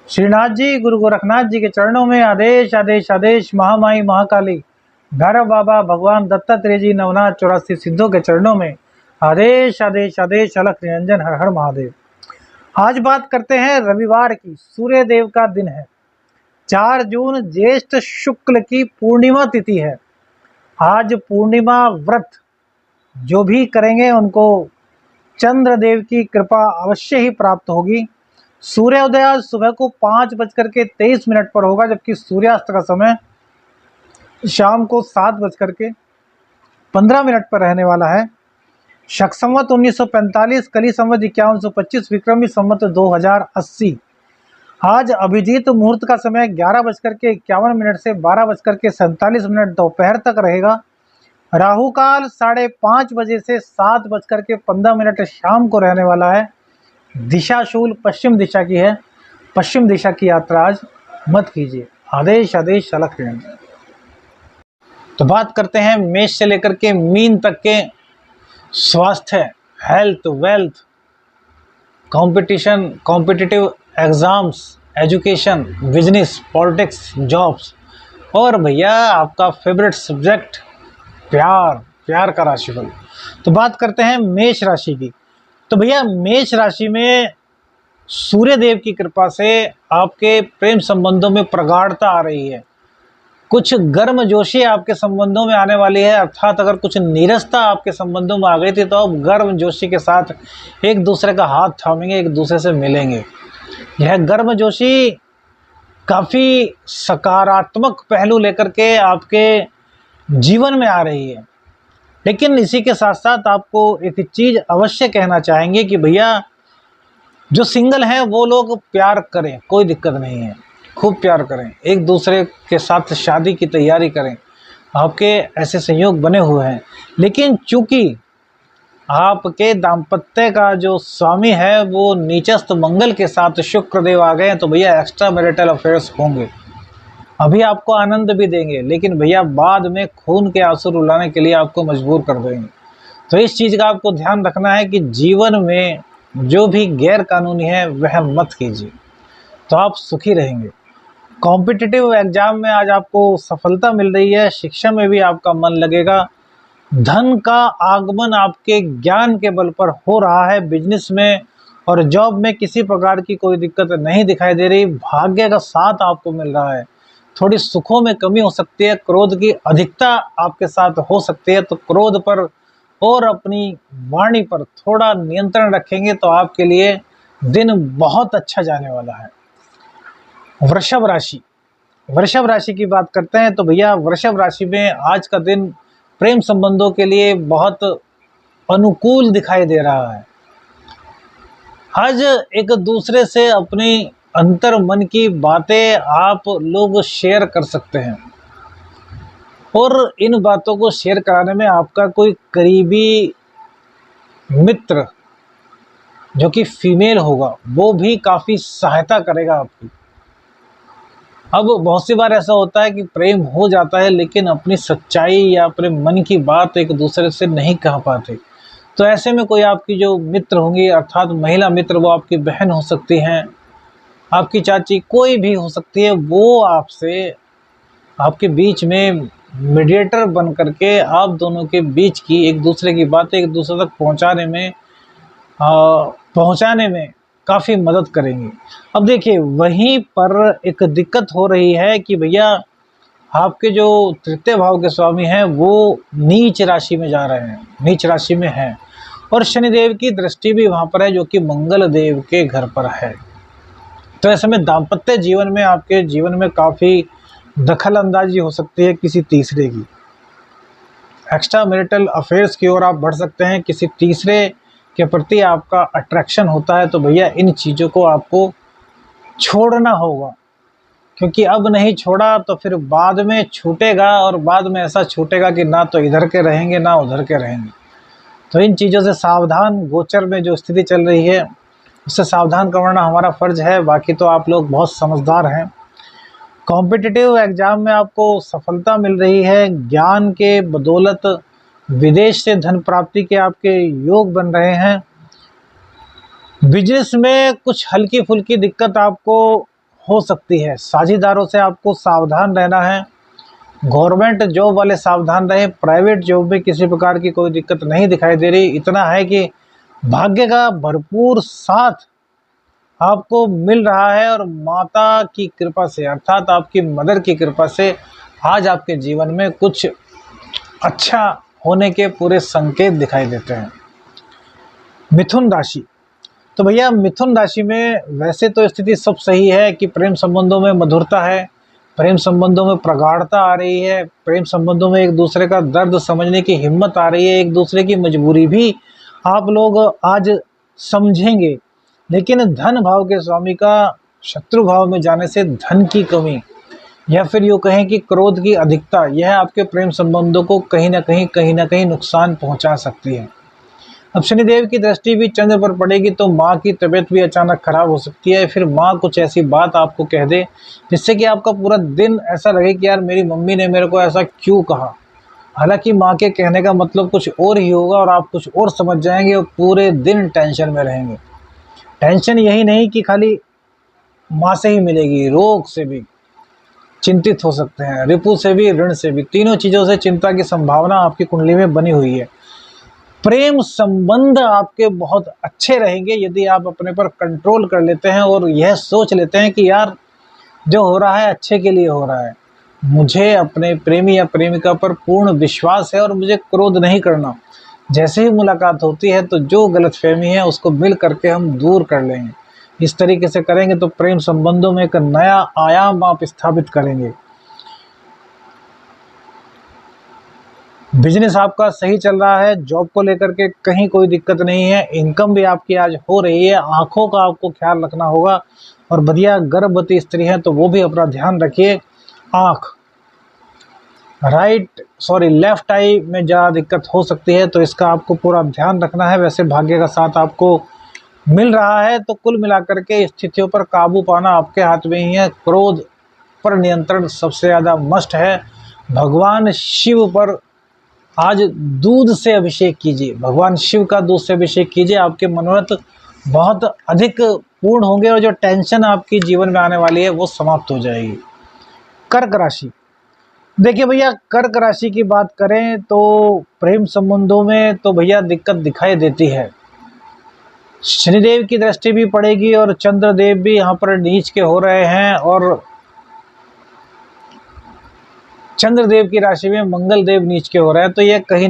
श्रीनाथ जी, गुरु गोरखनाथ जी के चरणों में आदेश आदेश आदेश। महामाई महाकाली भैरव बाबा भगवान दत्तात्रेय जी नवनाथ 84 सिद्धों के चरणों में आदेश आदेश आदेश। अलख निरंजन हर हर महादेव। आज बात करते हैं रविवार की। सूर्य देव का दिन है। 4 जून ज्येष्ठ शुक्ल की पूर्णिमा तिथि है। आज पूर्णिमा व्रत जो भी करेंगे उनको चंद्र देव की कृपा अवश्य ही प्राप्त होगी। सूर्योदय आज सुबह को 5:23 पर होगा, जबकि सूर्यास्त का समय शाम को 7:15 पर रहने वाला है। शक संवत 1945, कली संवत 5125, विक्रमी संवत 2080। आज अभिजीत मुहूर्त का समय 11:51 से 12:47 दोपहर तक रहेगा। राहु काल 5:30 बजे से 7:15 शाम को रहने वाला है। दिशा शूल पश्चिम दिशा की है। पश्चिम दिशा की यात्रा आज मत कीजिए। आदेश आदेश। अलख निरंजन। तो बात करते हैं मेष से लेकर के मीन तक के स्वास्थ्य, health, wealth, competition, competitive exams, education, business, politics, jobs और भैया आपका फेवरेट सब्जेक्ट प्यार का राशिफल। तो बात करते हैं मेष राशि की। तो भैया मेष राशि में सूर्य देव की कृपा से आपके प्रेम संबंधों में प्रगाढ़ता आ रही है। कुछ गर्मजोशी आपके संबंधों में आने वाली है, अर्थात अगर कुछ नीरसता आपके संबंधों में आ गई थी तो अब गर्मजोशी के साथ एक दूसरे का हाथ थामेंगे, एक दूसरे से मिलेंगे। यह गर्मजोशी काफ़ी सकारात्मक पहलू लेकर के आपके जीवन में आ रही है। लेकिन इसी के साथ साथ आपको एक चीज़ अवश्य कहना चाहेंगे कि भैया जो सिंगल हैं वो लोग प्यार करें, कोई दिक्कत नहीं है, खूब प्यार करें, एक दूसरे के साथ शादी की तैयारी करें, आपके ऐसे संयोग बने हुए हैं। लेकिन चूंकि आपके दाम्पत्य का जो स्वामी है वो नीचस्थ मंगल के साथ शुक्र देव आ गए हैं, तो भैया एक्स्ट्रा मैरिटल अफेयर्स होंगे। अभी आपको आनंद भी देंगे, लेकिन भैया बाद में खून के आंसू रुलाने के लिए आपको मजबूर कर देंगे। तो इस चीज़ का आपको ध्यान रखना है कि जीवन में जो भी गैर कानूनी है वह मत कीजिए, तो आप सुखी रहेंगे। कॉम्पिटिटिव एग्जाम में आज आपको सफलता मिल रही है। शिक्षा में भी आपका मन लगेगा। धन का आगमन आपके ज्ञान के बल पर हो रहा है। बिजनेस में और जॉब में किसी प्रकार की कोई दिक्कत नहीं दिखाई दे रही। भाग्य का साथ आपको मिल रहा है। थोड़ी सुखों में कमी हो सकती है, क्रोध की अधिकता आपके साथ हो सकती है, तो क्रोध पर और अपनी वाणी पर थोड़ा नियंत्रण रखेंगे तो आपके लिए दिन बहुत अच्छा जाने वाला है। वृषभ राशि। वृषभ राशि की बात करते हैं तो भैया वृषभ राशि में आज का दिन प्रेम संबंधों के लिए बहुत अनुकूल दिखाई दे रहा है। आज एक दूसरे से अपनी अंतर मन की बातें आप लोग शेयर कर सकते हैं, और इन बातों को शेयर कराने में आपका कोई करीबी मित्र जो कि फीमेल होगा वो भी काफ़ी सहायता करेगा आपकी। अब बहुत सी बार ऐसा होता है कि प्रेम हो जाता है लेकिन अपनी सच्चाई या अपने मन की बात एक दूसरे से नहीं कह पाते, तो ऐसे में कोई आपकी जो मित्र होंगी, अर्थात महिला मित्र, वो आपकी बहन हो सकती हैं, आपकी चाची, कोई भी हो सकती है, वो आपसे आपके बीच में मीडिएटर बन करके आप दोनों के बीच की एक दूसरे की बातें एक दूसरे तक पहुंचाने में काफ़ी मदद करेंगी। अब देखिए वहीं पर एक दिक्कत हो रही है कि भैया आपके जो तृतीय भाव के स्वामी हैं वो नीच राशि में जा रहे हैं, नीच राशि में हैं, और शनिदेव की दृष्टि भी वहाँ पर है जो कि मंगल देव के घर पर है। तो ऐसे में दाम्पत्य जीवन में आपके जीवन में काफ़ी दखल अंदाजी हो सकती है किसी तीसरे की। एक्स्ट्रा मैरिटल अफेयर्स की ओर आप बढ़ सकते हैं। किसी तीसरे के प्रति आपका अट्रैक्शन होता है, तो भैया इन चीज़ों को आपको छोड़ना होगा, क्योंकि अब नहीं छोड़ा तो फिर बाद में छूटेगा, और बाद में ऐसा छूटेगा कि ना तो इधर के रहेंगे ना उधर के रहेंगे। तो इन चीज़ों से सावधान, गोचर में जो स्थिति चल रही है उससे सावधान करवाना हमारा फ़र्ज है। बाकी तो आप लोग बहुत समझदार हैं। कॉम्पिटिटिव एग्ज़ाम में आपको सफलता मिल रही है। ज्ञान के बदौलत विदेश से धन प्राप्ति के आपके योग बन रहे हैं। बिजनेस में कुछ हल्की फुल्की दिक्कत आपको हो सकती है। साझेदारों से आपको सावधान रहना है। गवर्नमेंट जॉब वाले सावधान रहे, प्राइवेट जॉब में किसी प्रकार की कोई दिक्कत नहीं दिखाई दे रही। इतना है कि भाग्य का भरपूर साथ आपको मिल रहा है और माता की कृपा से अर्थात आपकी मदर की कृपा से आज आपके जीवन में कुछ अच्छा होने के पूरे संकेत दिखाई देते हैं। मिथुन राशि, तो भैया मिथुन राशि में वैसे तो स्थिति सब सही है कि प्रेम संबंधों में मधुरता है, प्रेम संबंधों में प्रगाढ़ता आ रही है, प्रेम संबंधों में एक दूसरे का दर्द समझने की हिम्मत आ रही है, एक दूसरे की मजबूरी भी आप लोग आज समझेंगे। लेकिन धन भाव के स्वामी का शत्रु भाव में जाने से धन की कमी या फिर यूँ कहें कि क्रोध की अधिकता, यह आपके प्रेम संबंधों को कहीं ना कहीं नुकसान पहुंचा सकती है। अब शनिदेव की दृष्टि भी चंद्र पर पड़ेगी तो माँ की तबीयत भी अचानक खराब हो सकती है। फिर माँ कुछ ऐसी बात आपको कह दे जिससे कि आपका पूरा दिन ऐसा लगे कि यार मेरी मम्मी ने मेरे को ऐसा क्यों कहा। हालांकि माँ के कहने का मतलब कुछ और ही होगा और आप कुछ और समझ जाएंगे और पूरे दिन टेंशन में रहेंगे। टेंशन यही नहीं कि खाली माँ से ही मिलेगी, रोग से भी चिंतित हो सकते हैं, रिपु से भी, ऋण से भी, तीनों चीज़ों से चिंता की संभावना आपकी कुंडली में बनी हुई है। प्रेम संबंध आपके बहुत अच्छे रहेंगे यदि आप अपने पर कंट्रोल कर लेते हैं और यह सोच लेते हैं कि यार जो हो रहा है अच्छे के लिए हो रहा है, मुझे अपने प्रेमी या प्रेमिका पर पूर्ण विश्वास है और मुझे क्रोध नहीं करना। जैसे ही मुलाकात होती है तो जो गलतफहमी है उसको मिल करके हम दूर कर लेंगे। इस तरीके से करेंगे तो प्रेम संबंधों में एक नया आयाम आप स्थापित करेंगे। बिजनेस आपका सही चल रहा है, जॉब को लेकर के कहीं कोई दिक्कत नहीं है, इनकम भी आपकी आज हो रही है। आंखों का आपको ख्याल रखना होगा और बढ़िया गर्भवती स्त्री है तो वो भी अपना ध्यान रखिए। आँख लेफ्ट आई में ज़्यादा दिक्कत हो सकती है तो इसका आपको पूरा ध्यान रखना है। वैसे भाग्य का साथ आपको मिल रहा है तो कुल मिलाकर के स्थितियों पर काबू पाना आपके हाथ में ही है। क्रोध पर नियंत्रण सबसे ज़्यादा मस्ट है। भगवान शिव पर आज दूध से अभिषेक कीजिए, भगवान शिव का दूध से अभिषेक कीजिए, आपके मनोरथ बहुत अधिक पूर्ण होंगे और जो टेंशन आपकी जीवन में आने वाली है वो समाप्त हो जाएगी। कर्क राशि, देखिए भैया कर्क राशि की बात करें तो प्रेम संबंधों में तो भैया दिक्कत दिखाई देती है। शनिदेव की दृष्टि भी पड़ेगी और चंद्रदेव भी यहाँ पर नीच के हो रहे हैं और चंद्रदेव की राशि में मंगल देव नीच के हो रहे हैं तो यह कहीं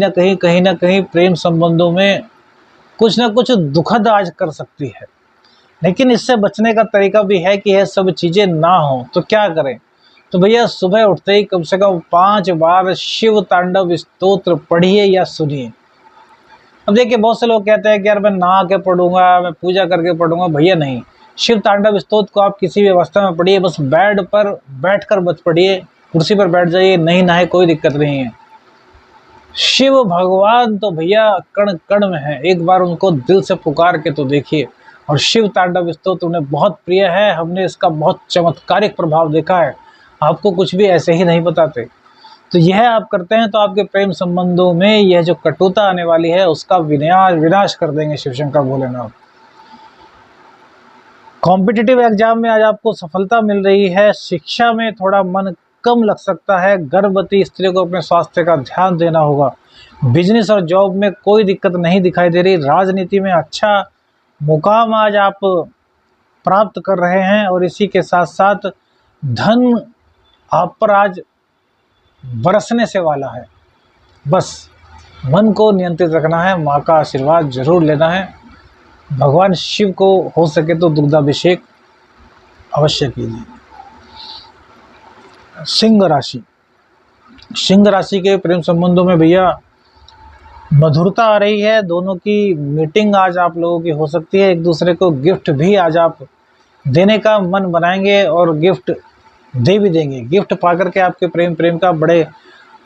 ना कहीं प्रेम संबंधों में कुछ ना कुछ दुखद आज कर सकती है। लेकिन इससे बचने का तरीका भी है कि यह सब चीज़ें ना हो तो क्या करें। तो भैया सुबह उठते ही कम से कम 5 बार शिव तांडव स्तोत्र पढ़िए या सुनिए। अब देखिए बहुत से लोग कहते हैं कि यार मैं नहा के पढ़ूंगा, मैं पूजा करके पढ़ूंगा। भैया नहीं, शिव तांडव स्तोत्र को आप किसी भी अवस्था में पढ़िए, बस बेड पर बैठकर मत पढ़िए, कुर्सी पर बैठ जाइए, नहीं नहाए कोई दिक्कत नहीं है। शिव भगवान तो भैया कण कण में है, एक बार उनको दिल से पुकार के तो देखिए। और शिव तांडव स्तोत्र उन्हें बहुत प्रिय है, हमने इसका बहुत चमत्कारिक प्रभाव देखा है, आपको कुछ भी ऐसे ही नहीं बताते। तो यह आप करते हैं तो आपके प्रेम संबंधों में यह जो कटुता आने वाली है उसका विनाश कर देंगे शिव शंकर भोलेनाथ। कॉम्पिटिटिव एग्जाम में आज आपको सफलता मिल रही है। शिक्षा में थोड़ा मन कम लग सकता है। गर्भवती स्त्री को अपने स्वास्थ्य का ध्यान देना होगा। बिजनेस और जॉब में कोई दिक्कत नहीं दिखाई दे रही। राजनीति में अच्छा मुकाम आज आप प्राप्त कर रहे हैं और इसी के साथ साथ धन आप पर आज बरसने से वाला है। बस मन को नियंत्रित रखना है, माँ का आशीर्वाद जरूर लेना है। भगवान शिव को हो सके तो दुग्धाभिषेक अवश्य कीजिए। सिंह राशि, सिंह राशि के प्रेम संबंधों में भैया मधुरता आ रही है। दोनों की मीटिंग आज आप लोगों की हो सकती है। एक दूसरे को गिफ्ट भी आज आप देने का मन बनाएंगे और गिफ्ट दे भी देंगे। गिफ्ट पाकर के आपके प्रेम का बड़े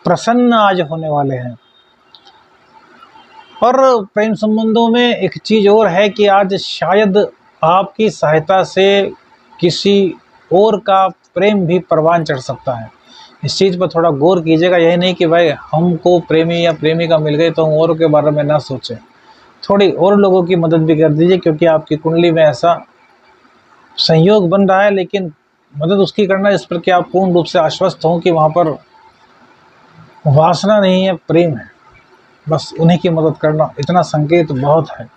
प्रसन्न आज होने वाले हैं। और प्रेम संबंधों में एक चीज़ और है कि आज शायद आपकी सहायता से किसी और का प्रेम भी परवान चढ़ सकता है। इस चीज़ पर थोड़ा गौर कीजिएगा। यही नहीं कि भाई हमको प्रेमी या प्रेमिका मिल गई तो हम औरों के बारे में ना सोचें, थोड़ी और लोगों की मदद भी कर दीजिए क्योंकि आपकी कुंडली में ऐसा संयोग बन रहा है। लेकिन मदद उसकी करना जिस पर कि आप पूर्ण रूप से आश्वस्त हों कि वहाँ पर वासना नहीं है, प्रेम है। बस उन्हीं की मदद करना, इतना संकेत बहुत है।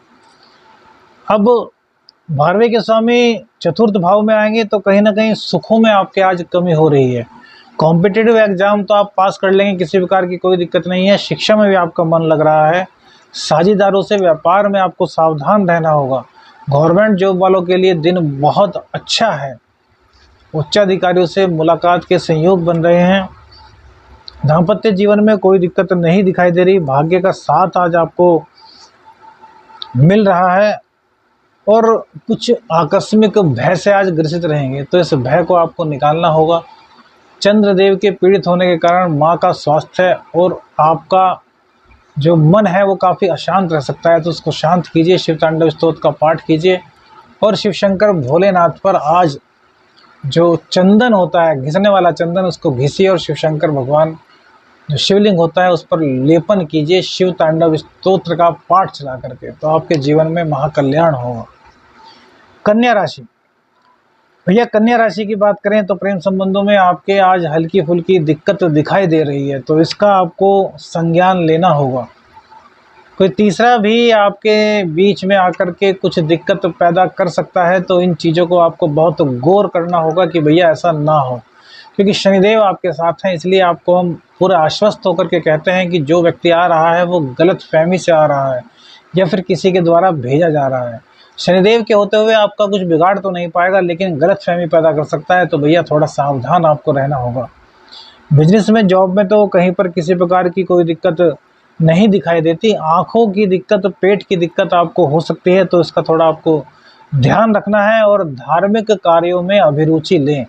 अब 12वें के स्वामी चतुर्थ भाव में आएंगे तो कहीं ना कहीं सुखों में आपके आज कमी हो रही है। कॉम्पिटिटिव एग्जाम तो आप पास कर लेंगे, किसी प्रकार की कोई दिक्कत नहीं है। शिक्षा में भी आपका मन लग रहा है। साझेदारों से व्यापार में आपको सावधान रहना होगा। गवर्नमेंट जॉब वालों के लिए दिन बहुत अच्छा है। उच्चाधिकारियों से मुलाकात के संयोग बन रहे हैं। दाम्पत्य जीवन में कोई दिक्कत नहीं दिखाई दे रही। भाग्य का साथ आज आपको मिल रहा है और कुछ आकस्मिक भय से आज ग्रसित रहेंगे, तो इस भय को आपको निकालना होगा। चंद्रदेव के पीड़ित होने के कारण माँ का स्वास्थ्य और आपका जो मन है वो काफ़ी अशांत रह सकता है, तो उसको शांत कीजिए। शिव तांडव स्तोत्र का पाठ कीजिए और शिव शंकर भोलेनाथ पर आज जो चंदन होता है, घिसने वाला चंदन, उसको घिसिए और शिव शंकर भगवान जो शिवलिंग होता है उस पर लेपन कीजिए शिव तांडव स्तोत्र का पाठ चला करके, तो आपके जीवन में महाकल्याण होगा। कन्या राशि, भैया कन्या राशि की बात करें तो प्रेम संबंधों में आपके आज हल्की फुल्की दिक्कत दिखाई दे रही है, तो इसका आपको संज्ञान लेना होगा। कोई तीसरा भी आपके बीच में आकर के कुछ दिक्कत पैदा कर सकता है, तो इन चीज़ों को आपको बहुत गौर करना होगा कि भैया ऐसा ना हो, क्योंकि शनिदेव आपके साथ हैं। इसलिए आपको हम पूरा आश्वस्त होकर के कहते हैं कि जो व्यक्ति आ रहा है वो गलत फहमी से आ रहा है या फिर किसी के द्वारा भेजा जा रहा है। शनिदेव के होते हुए आपका कुछ बिगाड़ तो नहीं पाएगा, लेकिन गलत फहमी पैदा कर सकता है, तो भैया थोड़ा सावधान आपको रहना होगा। बिजनेस में, जॉब में तो कहीं पर किसी प्रकार की कोई दिक्कत नहीं दिखाई देती। आँखों की दिक्कत, पेट की दिक्कत आपको हो सकती है, तो इसका थोड़ा आपको ध्यान रखना है। और धार्मिक कार्यों में अभिरुचि लें,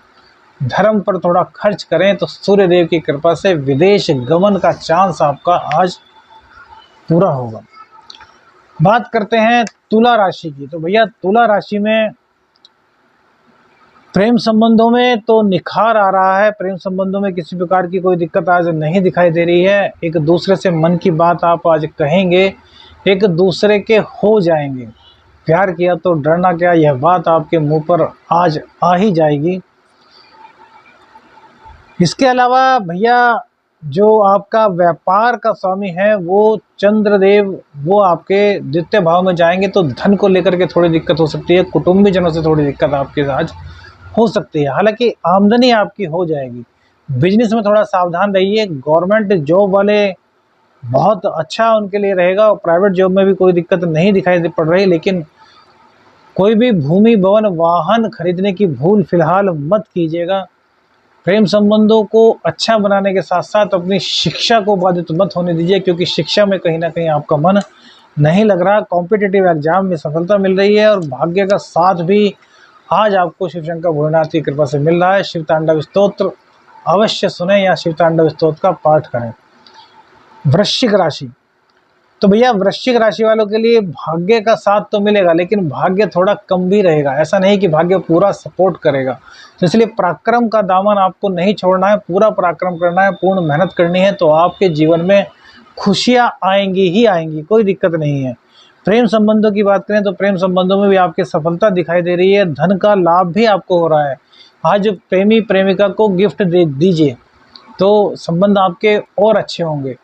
धर्म पर थोड़ा खर्च करें, तो सूर्यदेव की कृपा से विदेश गमन का चांस आपका आज पूरा होगा। बात करते हैं तुला राशि की, तो भैया तुला राशि में प्रेम संबंधों में तो निखार आ रहा है। प्रेम संबंधों में किसी प्रकार की कोई दिक्कत आज नहीं दिखाई दे रही है। एक दूसरे से मन की बात आप आज कहेंगे, एक दूसरे के हो जाएंगे। प्यार किया तो डरना क्या, यह बात आपके मुंह पर आज आ ही जाएगी। इसके अलावा भैया जो आपका व्यापार का स्वामी है वो चंद्रदेव, वो आपके द्वितीय भाव में जाएंगे, तो धन को लेकर के थोड़ी दिक्कत हो सकती है। कुटुंबीजनों से थोड़ी दिक्कत आपके आज हो सकती है, हालांकि आमदनी आपकी हो जाएगी। बिजनेस में थोड़ा सावधान रहिए। गवर्नमेंट जॉब वाले बहुत अच्छा उनके लिए रहेगा, और प्राइवेट जॉब में भी कोई दिक्कत नहीं दिखाई पड़ रही, लेकिन कोई भी भूमि, भवन, वाहन खरीदने की भूल फिलहाल मत कीजिएगा। प्रेम संबंधों को अच्छा बनाने के साथ साथ अपनी शिक्षा को बाधित मत होने दीजिए, क्योंकि शिक्षा में कहीं ना कहीं आपका मन नहीं लग रहा। कॉम्पिटिटिव एग्जाम में सफलता मिल रही है और भाग्य का साथ भी आज आपको शिव शंकर भोलेनाथ की कृपा से मिल रहा है। शिव तांडव स्तोत्र अवश्य सुने या शिव तांडव स्तोत्र का पाठ करें। वृश्चिक राशि, तो भैया वृश्चिक राशि वालों के लिए भाग्य का साथ तो मिलेगा, लेकिन भाग्य थोड़ा कम भी रहेगा। ऐसा नहीं कि भाग्य पूरा सपोर्ट करेगा, तो इसलिए पराक्रम का दामन आपको नहीं छोड़ना है, पूरा पराक्रम करना है, पूर्ण मेहनत करनी है, तो आपके जीवन में खुशियां आएंगी ही आएंगी, कोई दिक्कत नहीं है। प्रेम संबंधों की बात करें तो प्रेम संबंधों में भी आपकी सफलता दिखाई दे रही है। धन का लाभ भी आपको हो रहा है। आज प्रेमी प्रेमिका को गिफ्ट दे दीजिए, तो संबंध आपके और अच्छे होंगे।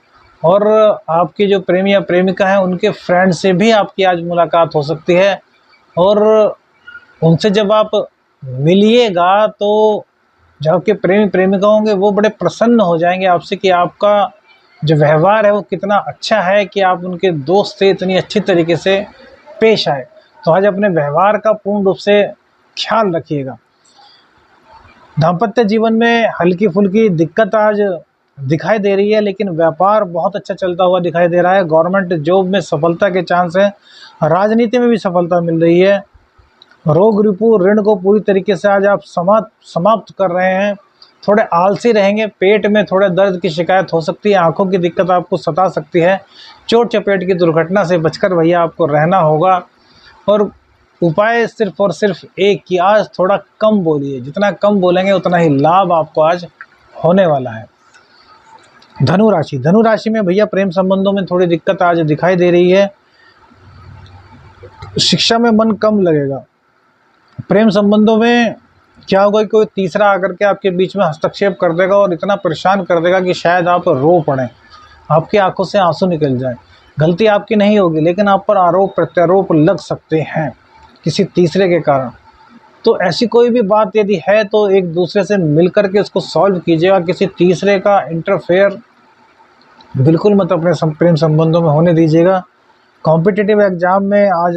और आपके जो प्रेमी या प्रेमिका हैं उनके फ्रेंड से भी आपकी आज मुलाकात हो सकती है, और उनसे जब आप मिलिएगा तो जो आपके प्रेमी प्रेमिका होंगे वो बड़े प्रसन्न हो जाएंगे आपसे कि आपका जो व्यवहार है वो कितना अच्छा है कि आप उनके दोस्त से इतनी अच्छी तरीके से पेश आए। तो आज अपने व्यवहार का पूर्ण रूप से ख्याल रखिएगा। दाम्पत्य जीवन में हल्की फुल्की दिक्कत आज दिखाई दे रही है, लेकिन व्यापार बहुत अच्छा चलता हुआ दिखाई दे रहा है। गवर्नमेंट जॉब में सफलता के चांस हैं, राजनीति में भी सफलता मिल रही है। रोग रिपू ऋण को पूरी तरीके से आज आप समाप्त कर रहे हैं। थोड़े आलसी रहेंगे, पेट में थोड़े दर्द की शिकायत हो सकती है, आंखों की दिक्कत आपको सता सकती है। चोट चपेट की दुर्घटना से बचकर भैया आपको रहना होगा। और उपाय सिर्फ और सिर्फ एक कि आज थोड़ा कम बोलिए, जितना कम बोलेंगे उतना ही लाभ आपको आज होने वाला है। धनु राशि, धनु राशि में भैया प्रेम संबंधों में थोड़ी दिक्कत आज दिखाई दे रही है। शिक्षा में मन कम लगेगा। प्रेम संबंधों में क्या होगा कि कोई तीसरा आकर के आपके बीच में हस्तक्षेप कर देगा और इतना परेशान कर देगा कि शायद आप रो पड़ें, आपकी आंखों से आंसू निकल जाए। गलती आपकी नहीं होगी, लेकिन आप पर आरोप प्रत्यारोप लग सकते हैं किसी तीसरे के कारण। तो ऐसी कोई भी बात यदि है तो एक दूसरे से मिलकर के उसको सॉल्व कीजिएगा। किसी तीसरे का इंटरफेयर बिल्कुल मत अपने प्रेम संबंधों में होने दीजिएगा। कॉम्पिटिटिव एग्जाम में आज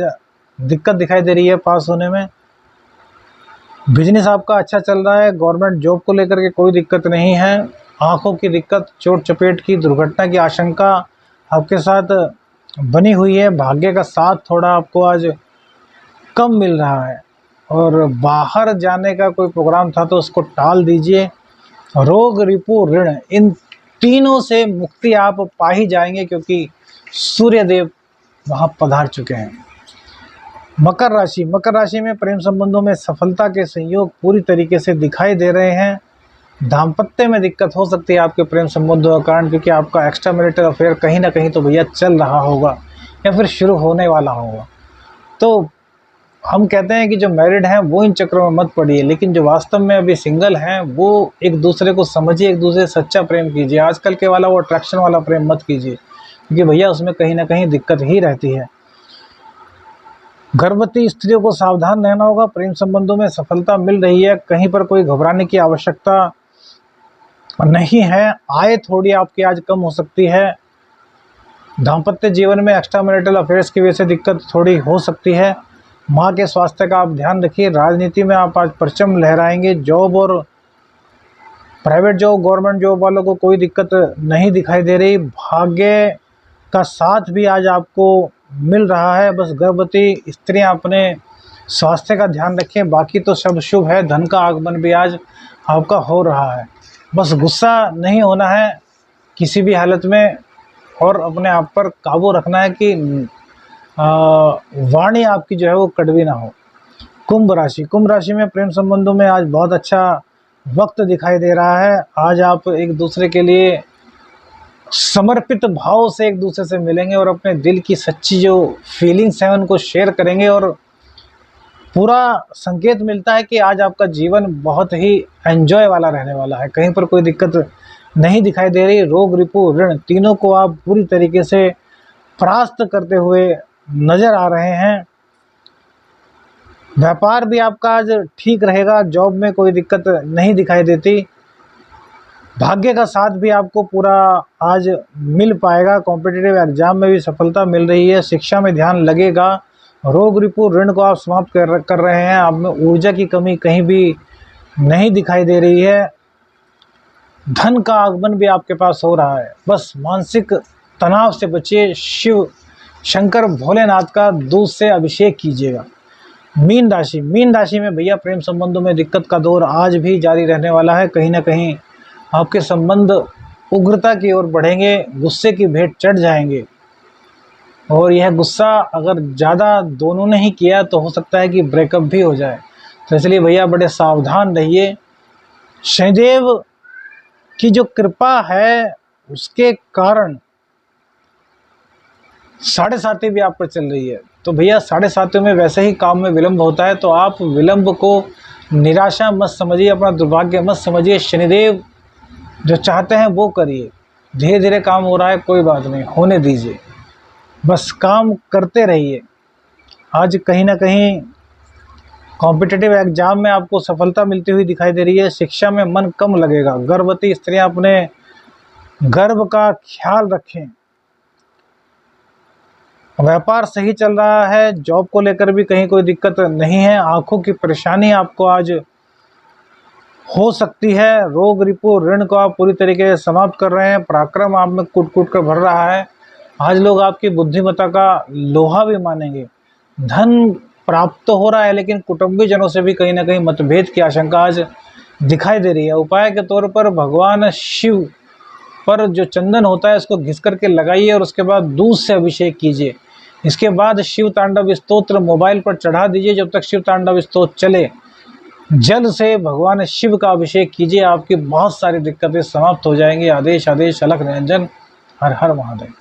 दिक्कत दिखाई दे रही है पास होने में। बिजनेस आपका अच्छा चल रहा है, गवर्नमेंट जॉब को लेकर के कोई दिक्कत नहीं है। आंखों की दिक्कत, चोट चपेट की, दुर्घटना की आशंका आपके साथ बनी हुई है। भाग्य का साथ थोड़ा आपको आज कम मिल रहा है और बाहर जाने का कोई प्रोग्राम था तो उसको टाल दीजिए। रोग, रिपु, ऋण, इन तीनों से मुक्ति आप पा ही जाएंगे, क्योंकि सूर्यदेव वहाँ पधार चुके हैं। मकर राशि, मकर राशि में प्रेम संबंधों में सफलता के संयोग पूरी तरीके से दिखाई दे रहे हैं। दाम्पत्य में दिक्कत हो सकती है आपके प्रेम संबंधों का कारण, क्योंकि आपका एक्स्ट्रा मैरिटल अफेयर कहीं ना कहीं तो भैया चल रहा होगा या फिर शुरू होने वाला होगा। तो हम कहते हैं कि जो मैरिड हैं वो इन चक्रों में मत पड़िए, लेकिन जो वास्तव में अभी सिंगल हैं वो एक दूसरे को समझिए, एक दूसरे से सच्चा प्रेम कीजिए। आजकल के वाला वो अट्रैक्शन वाला प्रेम मत कीजिए, क्योंकि भैया उसमें कहीं ना कहीं दिक्कत ही रहती है। गर्भवती स्त्रियों को सावधान रहना होगा। प्रेम संबंधों में सफलता मिल रही है, कहीं पर कोई घबराने की आवश्यकता नहीं है। आय थोड़ी आपकी आज कम हो सकती है। दाम्पत्य जीवन में एक्स्ट्रा मैरिटल अफेयर्स की वजह से दिक्कत थोड़ी हो सकती है। माँ के स्वास्थ्य का आप ध्यान रखिए। राजनीति में आप आज परचम लहराएंगे। जॉब और प्राइवेट जॉब, गवर्नमेंट जॉब वालों को कोई दिक्कत नहीं दिखाई दे रही। भाग्य का साथ भी आज आपको मिल रहा है। बस गर्भवती स्त्रियां अपने स्वास्थ्य का ध्यान रखें, बाकी तो सब शुभ है। धन का आगमन भी आज आपका हो रहा है। बस गुस्सा नहीं होना है किसी भी हालत में और अपने आप पर काबू रखना है कि वाणी आपकी जो है वो कड़वी ना हो। कुंभ राशि, कुंभ राशि में प्रेम संबंधों में आज बहुत अच्छा वक्त दिखाई दे रहा है। आज आप एक दूसरे के लिए समर्पित भाव से एक दूसरे से मिलेंगे और अपने दिल की सच्ची जो फीलिंग्स हैं उनको शेयर करेंगे और पूरा संकेत मिलता है कि आज आपका जीवन बहुत ही एंजॉय वाला रहने वाला है। कहीं पर कोई दिक्कत नहीं दिखाई दे रही। रोग, रिपु, ऋण तीनों को आप पूरी तरीके से परास्त करते हुए नजर आ रहे हैं। व्यापार भी आपका आज ठीक रहेगा। जॉब में कोई दिक्कत नहीं दिखाई देती। भाग्य का साथ भी आपको पूरा आज मिल पाएगा। कॉम्पिटिटिव एग्जाम में भी सफलता मिल रही है। शिक्षा में ध्यान लगेगा। रोग, रिपु, ऋण को आप समाप्त कर रहे हैं। आप में ऊर्जा की कमी कहीं भी नहीं दिखाई दे रही है। धन का आगमन भी आपके पास हो रहा है। बस मानसिक तनाव से बचिए। शिव शंकर भोलेनाथ का दूध से अभिषेक कीजिएगा। मीन राशि, मीन राशि में भैया प्रेम संबंधों में दिक्कत का दौर आज भी जारी रहने वाला है। कहीं ना कहीं आपके संबंध उग्रता की ओर बढ़ेंगे, गुस्से की भेंट चढ़ जाएंगे और यह गुस्सा अगर ज़्यादा दोनों ने ही किया तो हो सकता है कि ब्रेकअप भी हो जाए। तो इसलिए भैया बड़े सावधान रहिए। शनिदेव की जो कृपा है उसके कारण 7.5 भी आप पर चल रही है। तो भैया 7.5 में वैसे ही काम में विलंब होता है, तो आप विलंब को निराशा मत समझिए, अपना दुर्भाग्य मत समझिए। शनिदेव जो चाहते हैं वो करिए। धीरे धीरे काम हो रहा है, कोई बात नहीं, होने दीजिए। बस काम करते रहिए। आज कहीं ना कहीं कॉम्पिटिटिव एग्जाम में आपको सफलता मिलती हुई दिखाई दे रही है। शिक्षा में मन कम लगेगा। गर्भवती स्त्रियां अपने गर्भ का ख्याल रखें। व्यापार सही चल रहा है। जॉब को लेकर भी कहीं कोई दिक्कत नहीं है। आंखों की परेशानी आपको आज हो सकती है। रोग, रिपु, ऋण को आप पूरी तरीके से समाप्त कर रहे हैं। पराक्रम आप में कूट कूट कर भर रहा है। आज लोग आपकी बुद्धिमत्ता का लोहा भी मानेंगे। धन प्राप्त तो हो रहा है, लेकिन कुटुंबी जनों से भी कहीं ना कहीं मतभेद की आशंका आज दिखाई दे रही है। उपाय के तौर पर भगवान शिव पर जो चंदन होता है उसको घिस करके लगाइए और उसके बाद दूध से अभिषेक कीजिए। इसके बाद शिव तांडव स्तोत्र मोबाइल पर चढ़ा दीजिए। जब तक शिव तांडव स्तोत्र चले, जल से भगवान शिव का अभिषेक कीजिए। आपकी बहुत सारी दिक्कतें समाप्त हो जाएंगी। आदेश आदेश अलख निरंजन। हर हर महादेव।